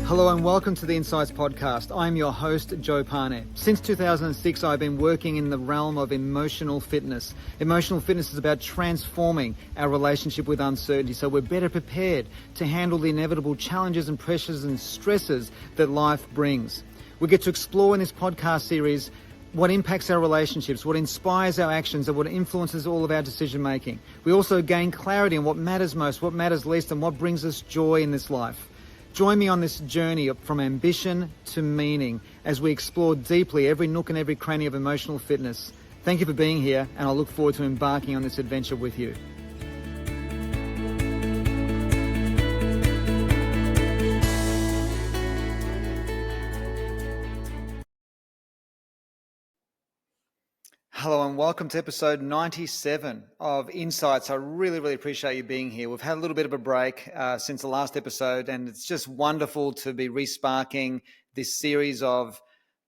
Hello and welcome to the Insights Podcast. I'm your host, Joe Parnett. Since 2006, I've been working in the realm of emotional fitness. Emotional fitness is about transforming our relationship with uncertainty so we're better prepared to handle the inevitable challenges and pressures and stresses that life brings. We get to explore in this podcast series what impacts our relationships, what inspires our actions, and what influences all of our decision making. We also gain clarity on what matters most, what matters least, and what brings us joy in this life. Join me on this journey from ambition to meaning as we explore deeply every nook and every cranny of emotional fitness. Thank you for being here, and I look forward to embarking on this adventure with you. Hello and welcome to episode 97 of Insights. I really appreciate you being here. We've had a little bit of a break since the last episode, and it's just wonderful to be resparking this series of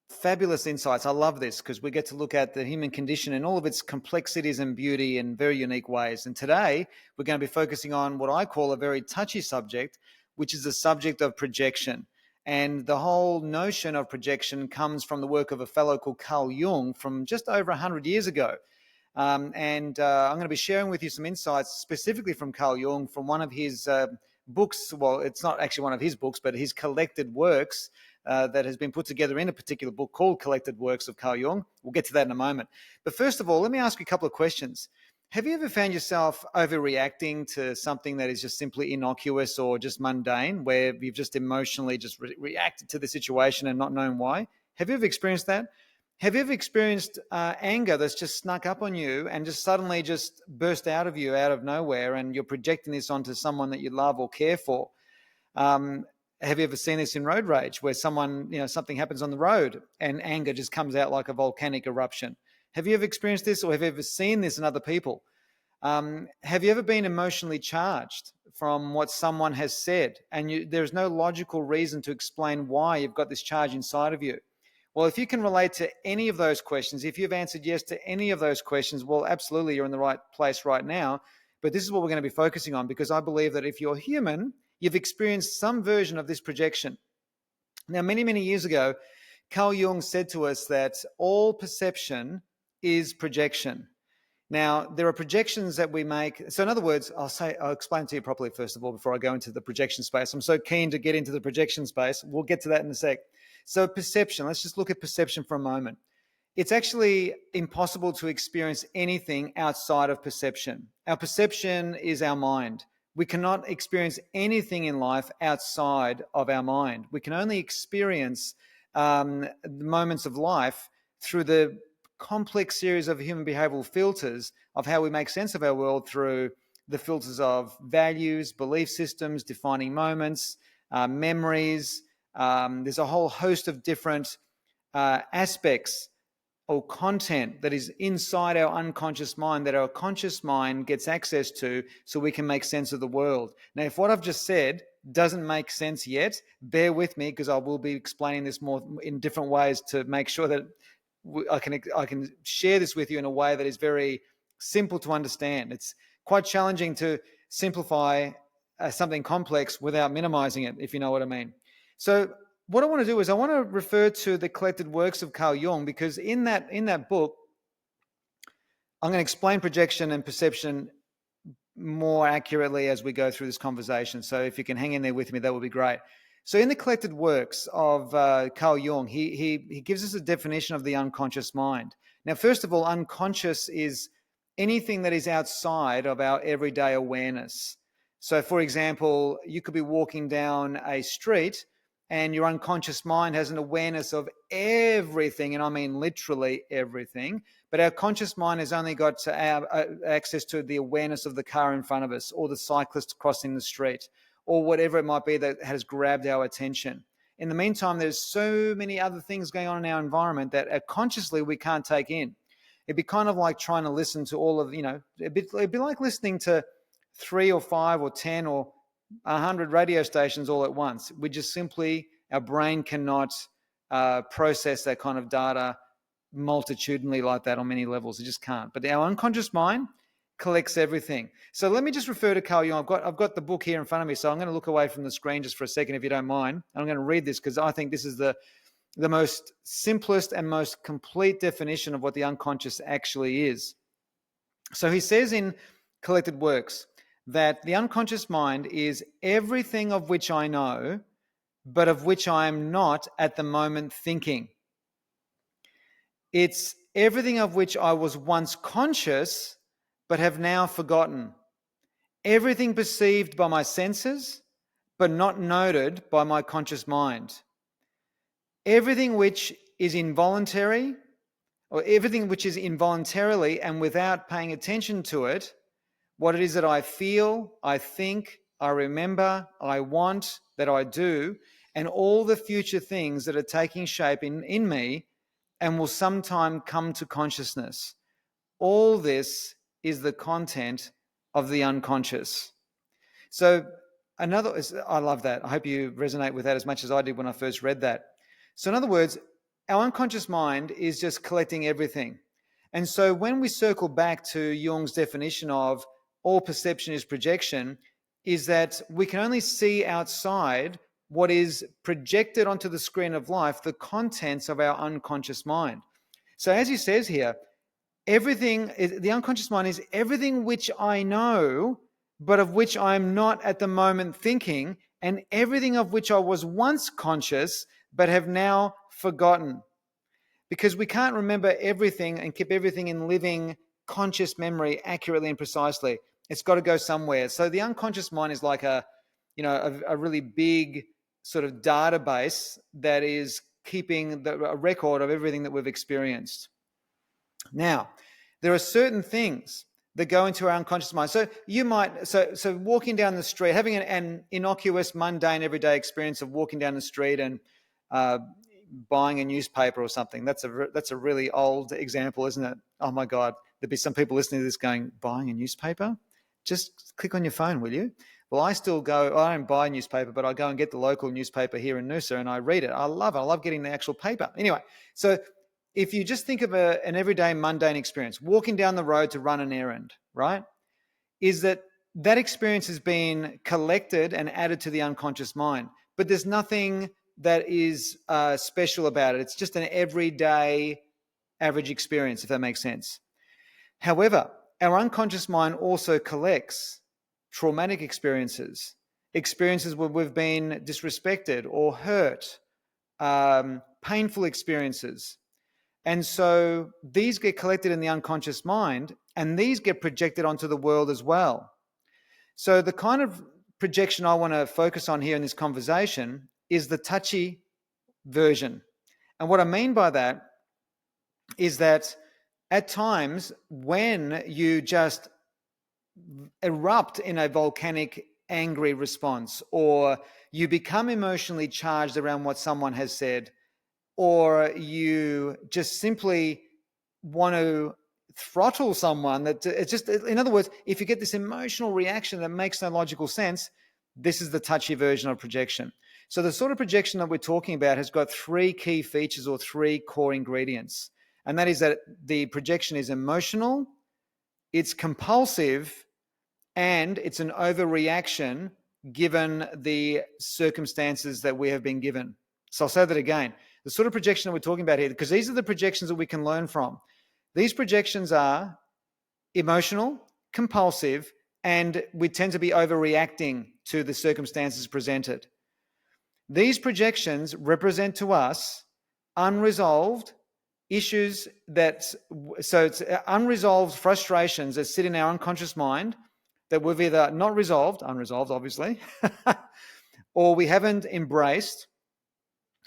fabulous insights. I love this because we get to look at the human condition and all of its complexities and beauty in very unique ways. And today we're going to be focusing on what I call a very touchy subject, which is the subject of projection. And the whole notion of projection comes from the work of a fellow called Carl Jung from just over 100 years ago. I'm going to be sharing with you some insights specifically from Carl Jung from one of his books. Well, it's not actually one of his books, but his collected works that has been put together in a particular book called Collected Works of Carl Jung. We'll get to that in a moment. But first of all, let me ask you a couple of questions. Have you ever found yourself overreacting to something that is just simply innocuous or just mundane, where you've just emotionally just reacted to the situation and not known why? Have you ever experienced that? Have you ever experienced anger that's just snuck up on you and just suddenly just burst out of you out of nowhere, and you're projecting this onto someone that you love or care for? Have you ever seen this in road rage, where something happens on the road and anger just comes out like a volcanic eruption? Have you ever experienced this, or have you ever seen this in other people? Have you ever been emotionally charged from what someone has said, and there's no logical reason to explain why you've got this charge inside of you? Well, if you can relate to any of those questions, if you've answered yes to any of those questions, well, absolutely, you're in the right place right now. But this is what we're going to be focusing on, because I believe that if you're human, you've experienced some version of this projection. Now, many years ago, Carl Jung said to us that all perception is projection. Now, there are projections that we make. So in other words, I'll explain to you properly, first of all, before I go into the projection space. I'm so keen to get into the projection space. We'll get to that in a sec. So perception, let's just look at perception for a moment. It's actually impossible to experience anything outside of perception. Our perception is our mind. We cannot experience anything in life outside of our mind. We can only experience the moments of life through the complex series of human behavioral filters of how we make sense of our world, through the filters of values, belief systems, defining moments, memories. There's a whole host of different aspects or content that is inside our unconscious mind that our conscious mind gets access to, so we can make sense of the world. Now, if what I've just said doesn't make sense yet, bear with me, because I will be explaining this more in different ways to make sure that I can share this with you in a way that is very simple to understand. It's quite challenging to simplify something complex without minimizing it, if you know what I mean. So what I want to do is I want to refer to the collected works of Carl Jung, because in that book, I'm going to explain projection and perception more accurately as we go through this conversation. So if you can hang in there with me, that would be great. So in the collected works of Carl Jung, he gives us a definition of the unconscious mind. Now, first of all, unconscious is anything that is outside of our everyday awareness. So, for example, you could be walking down a street and your unconscious mind has an awareness of everything, and I mean literally everything, but our conscious mind has only got access to the awareness of the car in front of us, or the cyclist crossing the street, or whatever it might be that has grabbed our attention. In the meantime, there's so many other things going on in our environment that consciously we can't take in. It'd be kind of like trying to listen to all of, it'd be like listening to 3 or 5 or 10 or 100 radio stations all at once. Our brain cannot process that kind of data multitudinally like that on many levels. It just can't. But our unconscious mind collects everything. So let me just refer to Carl Jung. I've got the book here in front of me, so I'm going to look away from the screen just for a second, if you don't mind. I'm going to read this because I think this is the most simplest and most complete definition of what the unconscious actually is. So he says in Collected Works that the unconscious mind is everything of which I know, but of which I am not at the moment thinking. It's everything of which I was once conscious, but have now forgotten. Everything perceived by my senses, but not noted by my conscious mind. Everything which is involuntary, or everything which is involuntarily and without paying attention to it, what it is that I feel, I think, I remember, I want, that I do, and all the future things that are taking shape in me and will sometime come to consciousness. All this is the content of the unconscious. So I love that. I hope you resonate with that as much as I did when I first read that. So in other words, our unconscious mind is just collecting everything. And so when we circle back to Jung's definition of all perception is projection, is that we can only see outside what is projected onto the screen of life, the contents of our unconscious mind. So as he says here, the unconscious mind is everything which I know, but of which I am not at the moment thinking, and everything of which I was once conscious, but have now forgotten. Because we can't remember everything and keep everything in living conscious memory accurately and precisely. It's got to go somewhere. So the unconscious mind is like a really big sort of database that is keeping a record of everything that we've experienced. Now, there are certain things that go into our unconscious mind. So you might, so walking down the street, having an innocuous, mundane, everyday experience of walking down the street and buying a newspaper or something. That's a really old example, isn't it? Oh my God, there'd be some people listening to this going, buying a newspaper? Just click on your phone, will you? Well, I don't buy a newspaper, but I go and get the local newspaper here in Noosa and I read it. I love it. I love getting the actual paper. Anyway, so if you just think of an everyday mundane experience, walking down the road to run an errand, right? Is that experience has been collected and added to the unconscious mind, but there's nothing that is special about it. It's just an everyday average experience, if that makes sense. However, our unconscious mind also collects traumatic experiences where we've been disrespected or hurt, painful experiences. And so these get collected in the unconscious mind, and these get projected onto the world as well. So the kind of projection I want to focus on here in this conversation is the touchy version. And what I mean by that is that at times when you just erupt in a volcanic angry response, or you become emotionally charged around what someone has said, or you just simply want to throttle someone, that it's just, in other words, if you get this emotional reaction that makes no logical sense, this is the touchy version of projection. So the sort of projection that we're talking about has got three key features or three core ingredients. And that is that the projection is emotional, it's compulsive, and it's an overreaction given the circumstances that we have been given. So I'll say that again. The sort of projection that we're talking about here, because these are the projections that we can learn from. These projections are emotional, compulsive, and we tend to be overreacting to the circumstances presented. These projections represent to us unresolved issues so it's unresolved frustrations that sit in our unconscious mind that we've either not resolved, unresolved obviously, or we haven't embraced,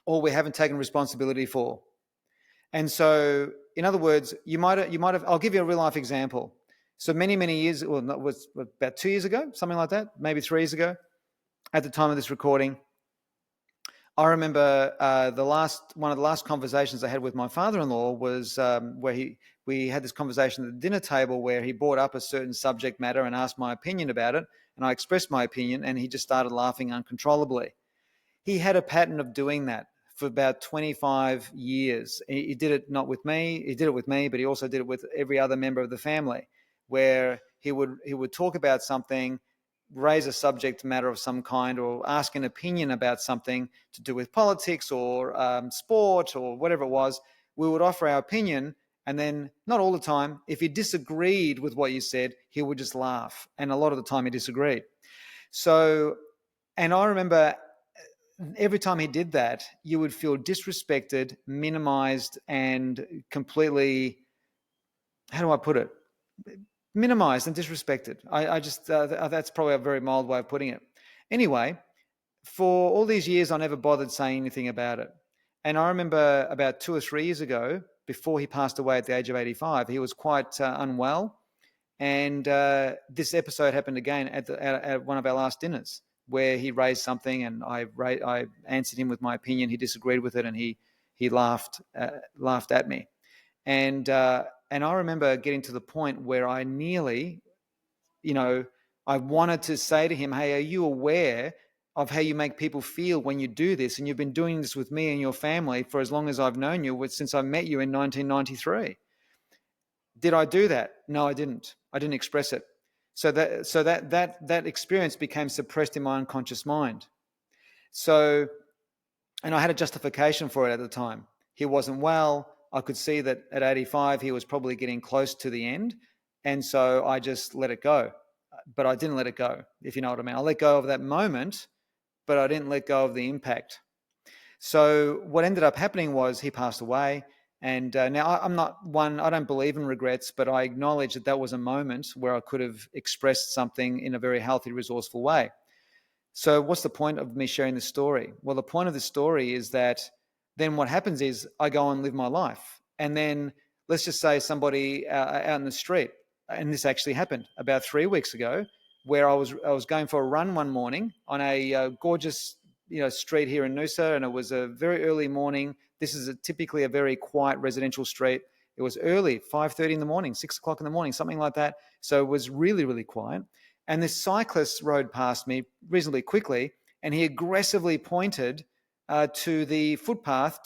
or we haven't taken responsibility for. And so, in other words, you might have, I'll give you a real life example. So many years, well, it was about 2 years ago, something like that, maybe 3 years ago, at the time of this recording, I remember one of the last conversations I had with my father-in-law was where we had this conversation at the dinner table where he brought up a certain subject matter and asked my opinion about it, and I expressed my opinion, and he just started laughing uncontrollably. He had a pattern of doing that for about 25 years. He did it not with me, he did it with me, but he also did it with every other member of the family, where he would talk about something, raise a subject matter of some kind, or ask an opinion about something to do with politics or sport or whatever it was. We would offer our opinion, and then, not all the time, if he disagreed with what you said, he would just laugh. And a lot of the time he disagreed. So, and I remember every time he did that, you would feel disrespected, minimized, and completely, how do I put it? Minimized and disrespected. I just, that's probably a very mild way of putting it. Anyway, for all these years, I never bothered saying anything about it. And I remember about 2 or 3 years ago, before he passed away at the age of 85, he was quite unwell. And this episode happened again at one of our last dinners, where he raised something, and I answered him with my opinion. He disagreed with it, and he laughed at me. And I remember getting to the point where I nearly, I wanted to say to him, "Hey, are you aware of how you make people feel when you do this? And you've been doing this with me and your family for as long as I've known you, since I met you in 1993. Did I do that? No, I didn't. I didn't express it. So that experience became suppressed in my unconscious mind. So, and I had a justification for it at the time. He wasn't well. I could see that at 85, he was probably getting close to the end. And so I just let it go. But I didn't let it go, if you know what I mean. I let go of that moment, but I didn't let go of the impact. So what ended up happening was he passed away. And now I'm not one, I don't believe in regrets, but I acknowledge that was a moment where I could have expressed something in a very healthy, resourceful way. So what's the point of me sharing this story? Well, the point of this story is that then what happens is I go and live my life. And then let's just say somebody out in the street, and this actually happened about 3 weeks ago, where I was going for a run one morning on a gorgeous street here in Noosa, and it was a very early morning. This is typically a very quiet residential street. It was early, 5:30 in the morning, 6 o'clock in the morning, something like that. So it was really, really quiet. And this cyclist rode past me reasonably quickly, and he aggressively pointed to the footpath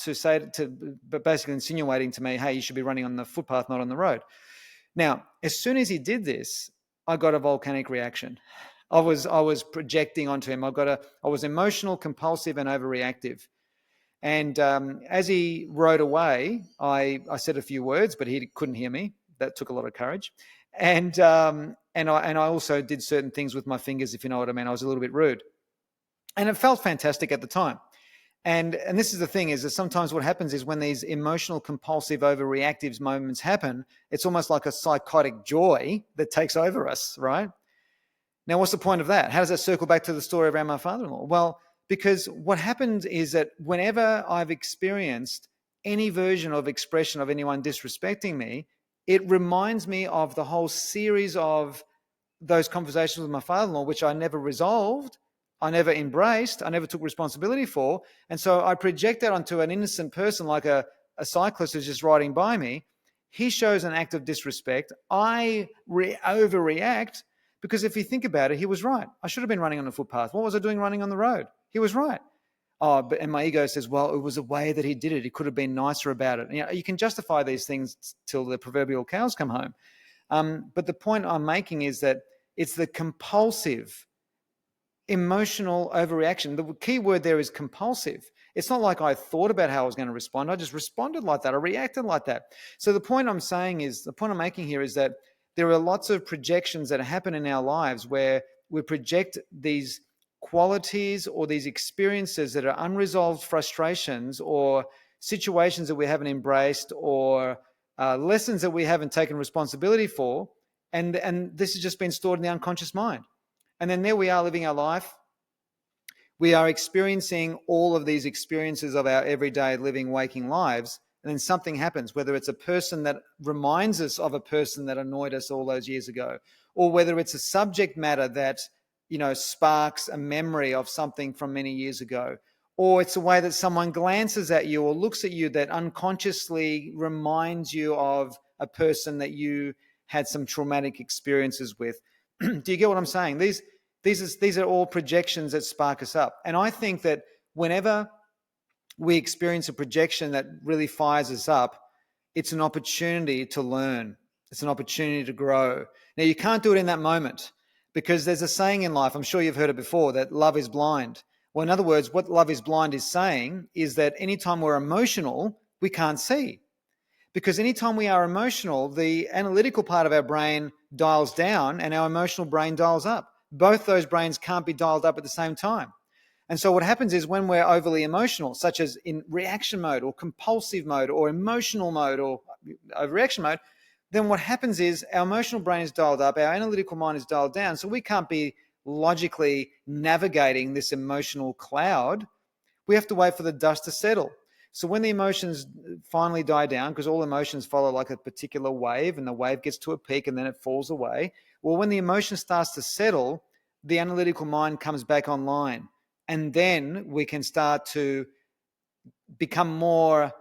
but basically insinuating to me, "Hey, you should be running on the footpath, not on the road." Now, as soon as he did this, I got a volcanic reaction. I was projecting onto him. I was emotional, compulsive, and overreactive. And as he rode away, I said a few words, but he couldn't hear me. That took a lot of courage. And I also did certain things with my fingers, if you know what I mean. I was a little bit rude, and it felt fantastic at the time. And this is the thing, is that sometimes what happens is when these emotional, compulsive, overreactive moments happen, it's almost like a psychotic joy that takes over us, right? Now, what's the point of that? How does that circle back to the story around my father-in-law? Well, because what happens is that whenever I've experienced any version of expression of anyone disrespecting me, it reminds me of the whole series of those conversations with my father-in-law, which I never resolved, I never embraced, I never took responsibility for. And so I project that onto an innocent person like a cyclist who's just riding by me. He shows an act of disrespect. I overreact, because if you think about it, he was right. I should have been running on the footpath. What was I doing running on the road? He was right. And my ego says, well, it was the way that he did it. He could have been nicer about it. You can justify these things till the proverbial cows come home. But the point I'm making is that it's the compulsive, emotional overreaction. The key word there is compulsive. It's not like I thought about how I was going to respond. I just responded like that. I reacted like that. So the point I'm making here is that there are lots of projections that happen in our lives where we project these qualities or these experiences that are unresolved frustrations or situations that we haven't embraced or lessons that we haven't taken responsibility for. And this has just been stored in the unconscious mind. And then there we are living our life. We are experiencing all of these experiences of our everyday living, waking lives. And then something happens, whether it's a person that reminds us of a person that annoyed us all those years ago, or whether it's a subject matter that, sparks a memory of something from many years ago, or it's a way that someone glances at you or looks at you that unconsciously reminds you of a person that you had some traumatic experiences with. Do you get what I'm saying? These are all projections that spark us up. And I think that whenever we experience a projection that really fires us up, it's an opportunity to learn. It's an opportunity to grow. Now, you can't do it in that moment because there's a saying in life, I'm sure you've heard it before, that love is blind. Well, in other words, what love is blind is saying is that anytime we're emotional, we can't see. Because anytime we are emotional, the analytical part of our brain dials down and our emotional brain dials up. Both those brains can't be dialed up at the same time. And so what happens is when we're overly emotional, such as in reaction mode or compulsive mode or emotional mode or overreaction mode, then what happens is our emotional brain is dialed up, our analytical mind is dialed down, so we can't be logically navigating this emotional cloud. We have to wait for the dust to settle. So when the emotions finally die down, because all emotions follow like a particular wave, and the wave gets to a peak and then it falls away. Well, when the emotion starts to settle, the analytical mind comes back online. And then we can start to become more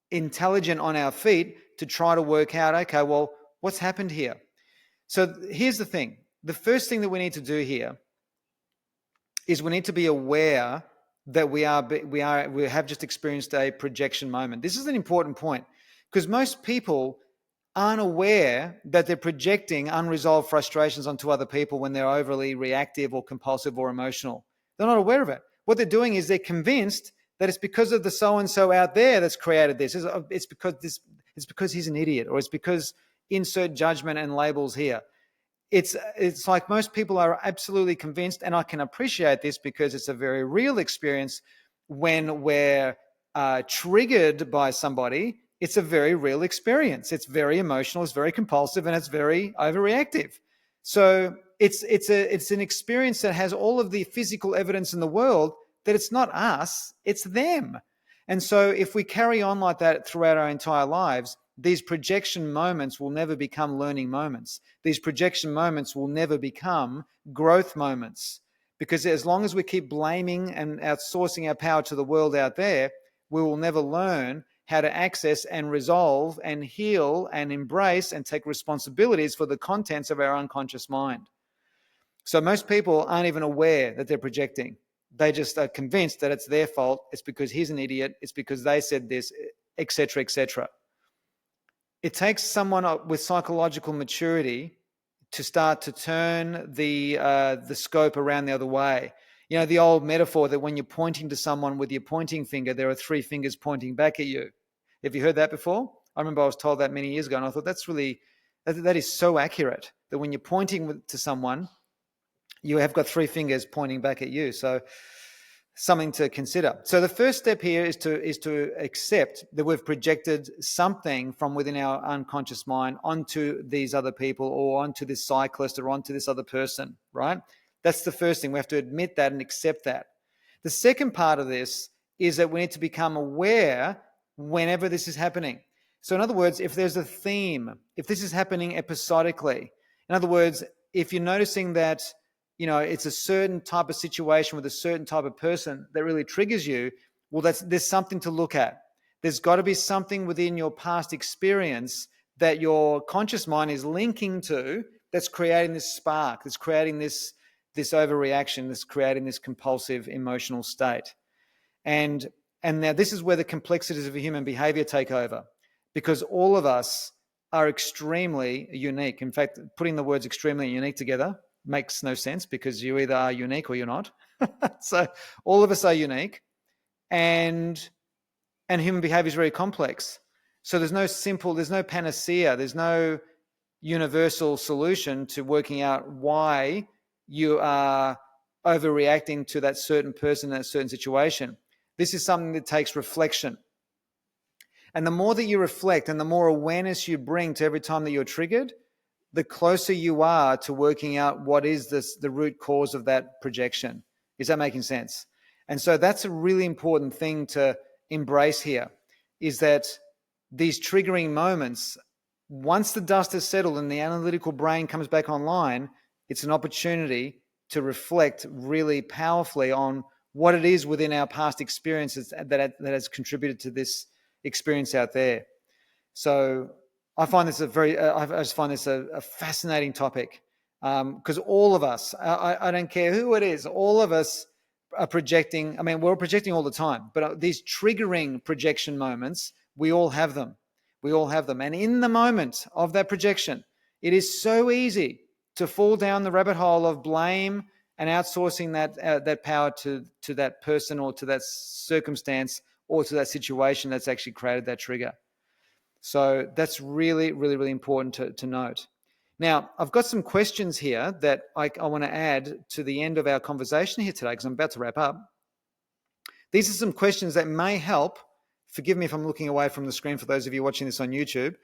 intelligent on our feet to try to work out, okay, well, what's happened here? So here's the thing. The first thing that we need to do here is we need to be aware that we have just experienced a projection moment. This is an important point because most people aren't aware that they're projecting unresolved frustrations onto other people when they're overly reactive or compulsive or emotional. They're not aware of it. What they're doing is they're convinced that it's because of the so-and-so out there that's created this. It's because he's an idiot, or it's because insert judgment and labels here. It's like most people are absolutely convinced, and I can appreciate this because it's a very real experience when we're triggered by somebody. It's a very real experience. It's very emotional, it's very compulsive, and it's very overreactive. So it's an experience that has all of the physical evidence in the world that it's not us, it's them. And so if we carry on like that throughout our entire lives, these projection moments will never become learning moments. These projection moments will never become growth moments. Because as long as we keep blaming and outsourcing our power to the world out there, we will never learn how to access and resolve and heal and embrace and take responsibilities for the contents of our unconscious mind. So most people aren't even aware that they're projecting. They just are convinced that it's their fault. It's because he's an idiot. It's because they said this, etc., etc. It takes someone with psychological maturity to start to turn the scope around the other way. You know, the old metaphor that when you're pointing to someone with your pointing finger, there are three fingers pointing back at you. Have you heard that before? I remember I was told that many years ago, and I thought that is so accurate, that when you're pointing to someone, you have got three fingers pointing back at you. So something to consider. So the first step here is to accept that we've projected something from within our unconscious mind onto these other people, or onto this cyclist, or onto this other person, right? That's the first thing. We have to admit that and accept that. The second part of this is that we need to become aware whenever this is happening. So in other words, if there's a theme, if this is happening episodically, in other words, if you're noticing that, you know, it's a certain type of situation with a certain type of person that really triggers you, well, there's something to look at. There's got to be something within your past experience that your conscious mind is linking to that's creating this spark, that's creating this overreaction, that's creating this compulsive emotional state. And now this is where the complexities of human behavior take over, because all of us are extremely unique. In fact, putting the words extremely and unique together makes no sense, because you either are unique or you're not. So all of us are unique, and human behavior is very complex. So there's no panacea, there's no universal solution to working out why you are overreacting to that certain person in that certain situation. This is something that takes reflection. And the more that you reflect and the more awareness you bring to every time that you're triggered, the closer you are to working out what is the root cause of that projection. Is that making sense? And so that's a really important thing to embrace here, is that these triggering moments, once the dust has settled and the analytical brain comes back online, it's an opportunity to reflect really powerfully on what it is within our past experiences that has contributed to this experience out there. So I find this I just find this a fascinating topic, because all of us, I don't care who it is, all of us are projecting. I mean, we're projecting all the time, but these triggering projection moments, we all have them. We all have them. And in the moment of that projection, It is so easy to fall down the rabbit hole of blame and outsourcing that power to that person or to that circumstance or to that situation that's actually created that trigger. So that's really, really, really important to note. Now, I've got some questions here that I want to add to the end of our conversation here today because I'm about to wrap up. These are some questions that may help. Forgive me if I'm looking away from the screen for those of you watching this on YouTube.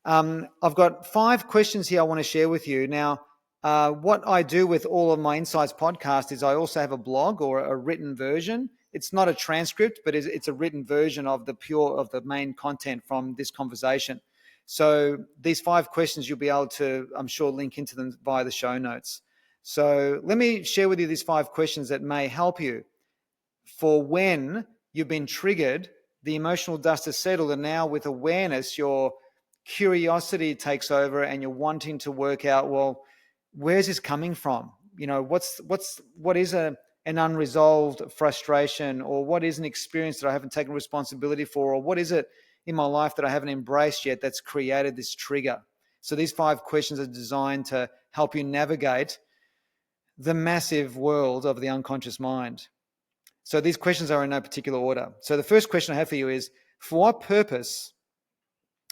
I've got 5 questions here I want to share with you. Now, what I do with all of my Insights podcast is I also have a blog or a written version. It's not a transcript, but it's a written version of the main content from this conversation. So these 5 questions, you'll be able to, I'm sure, link into them via the show notes. So let me share with you these 5 questions that may help you for when you've been triggered, the emotional dust has settled, and now with awareness, your curiosity takes over and you're wanting to work out, well, where's this coming from? You know, what is an unresolved frustration, or what is an experience that I haven't taken responsibility for, or what is it in my life that I haven't embraced yet that's created this trigger? So these 5 questions are designed to help you navigate the massive world of the unconscious mind. So these questions are in no particular order. So the first question I have for you is, for what purpose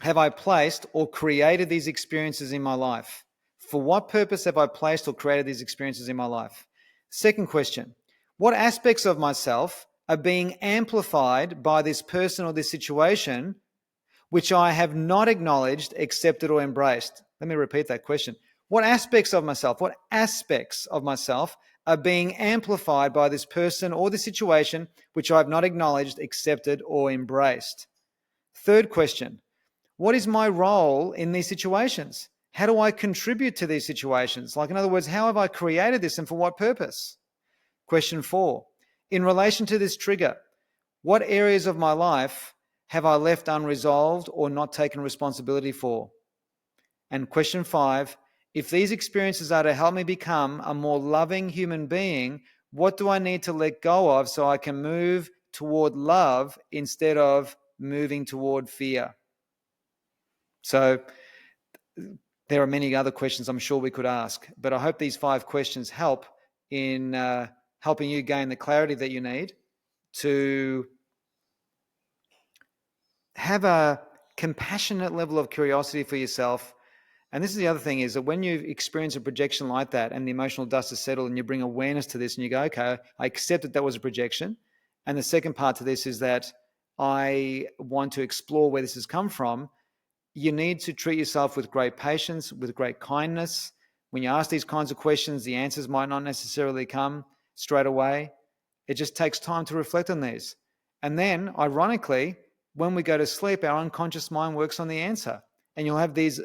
have I placed or created these experiences in my life? For what purpose have I placed or created these experiences in my life? Second question, what aspects of myself are being amplified by this person or this situation which I have not acknowledged, accepted, or embraced? Let me repeat that question. What aspects of myself are being amplified by this person or the situation which I have not acknowledged, accepted, or embraced? Third question, what is my role in these situations? How do I contribute to these situations? Like, in other words, how have I created this and for what purpose? Question 4, in relation to this trigger, what areas of my life have I left unresolved or not taken responsibility for? And question 5, if these experiences are to help me become a more loving human being, what do I need to let go of so I can move toward love instead of moving toward fear? So there are many other questions I'm sure we could ask, but I hope these 5 questions help in helping you gain the clarity that you need to have a compassionate level of curiosity for yourself. And this is the other thing, is that when you experience a projection like that and the emotional dust is settled and you bring awareness to this and you go, okay, I accept that was a projection. And the second part to this is that I want to explore where this has come from. You need to treat yourself with great patience, with great kindness. When you ask these kinds of questions, the answers might not necessarily come straight away. It just takes time to reflect on these. And then, ironically, when we go to sleep, our unconscious mind works on the answer. And you'll have these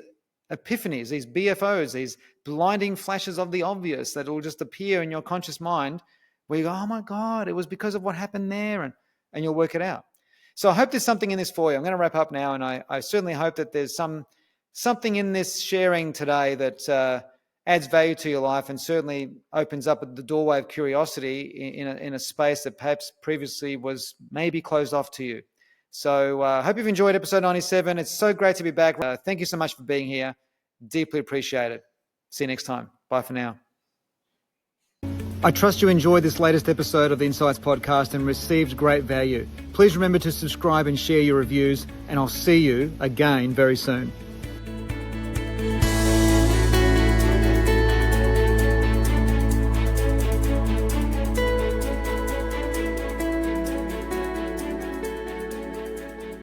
epiphanies, these BFOs, these blinding flashes of the obvious that will just appear in your conscious mind where you go, oh my God, it was because of what happened there. And you'll work it out. So I hope there's something in this for you. I'm going to wrap up now, and I certainly hope that there's something in this sharing today that adds value to your life and certainly opens up the doorway of curiosity in a space that perhaps previously was maybe closed off to you. So I hope you've enjoyed episode 97. It's so great to be back. Thank you so much for being here. Deeply appreciate it. See you next time. Bye for now. I trust you enjoyed this latest episode of the Insights podcast and received great value. Please remember to subscribe and share your reviews, and I'll see you again very soon.